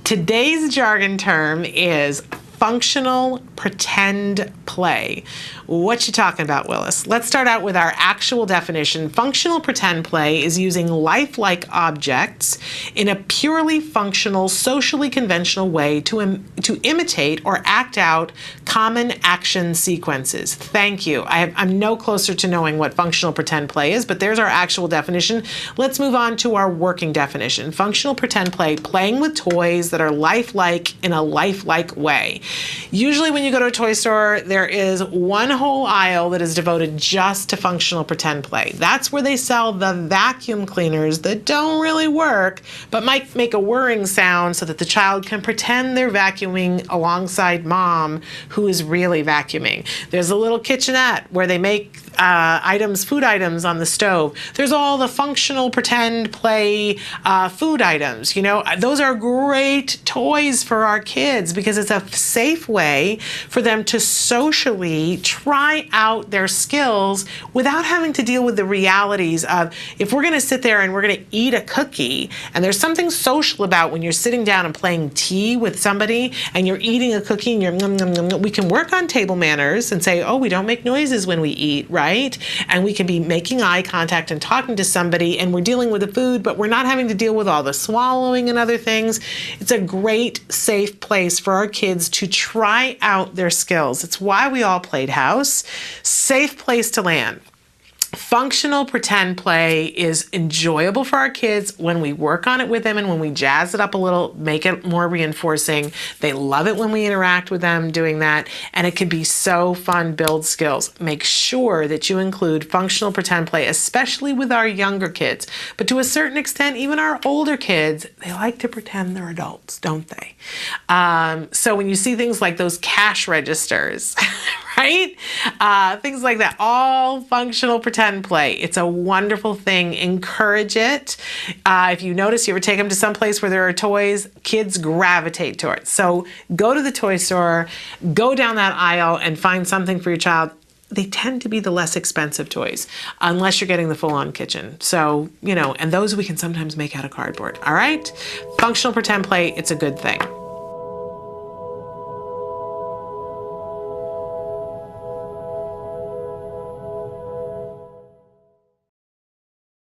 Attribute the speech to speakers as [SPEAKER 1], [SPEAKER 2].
[SPEAKER 1] Today's jargon term is functional pretend play. What you talking about, Willis? Let's start out with our actual definition. Functional pretend play is using lifelike objects in a purely functional, socially conventional way to imitate or act out common action sequences. Thank you. I'm no closer to knowing what functional pretend play is, but there's our actual definition. Let's move on to our working definition. Functional pretend play, playing with toys that are lifelike in a lifelike way. Usually when you go to a toy store, there is one whole aisle that is devoted just to functional pretend play. That's where they sell the vacuum cleaners that don't really work, but might make a whirring sound so that the child can pretend they're vacuuming alongside mom, who is really vacuuming. There's a little kitchenette where they make food items on the stove. There's all the functional pretend play food items. You know, those are great toys for our kids because it's a safe way for them to socially try out their skills without having to deal with the realities of, if we're going to sit there and we're going to eat a cookie, and there's something social about when you're sitting down and playing tea with somebody and you're eating a cookie and you're we can work on table manners and say, oh, we don't make noises when we eat, right? And we can be making eye contact and talking to somebody, and we're dealing with the food, but we're not having to deal with all the swallowing and other things. It's a great, safe place for our kids to try out their skills. It's why we all played house. Safe place to land. Functional pretend play is enjoyable for our kids when we work on it with them and when we jazz it up a little, make it more reinforcing. They love it when we interact with them doing that, and it can be so fun, build skills. Make sure that you include functional pretend play, especially with our younger kids. But to a certain extent, even our older kids, they like to pretend they're adults, don't they? So when you see things like those cash registers, right? Things like that, all functional pretend play. It's a wonderful thing. Encourage it. If you notice, you ever take them to some place where there are toys, kids gravitate towards. So go to the toy store, go down that aisle and find something for your child. They tend to be the less expensive toys, unless you're getting the full-on kitchen. So, you know, and those we can sometimes make out of cardboard. All right? Functional pretend play, it's a good thing.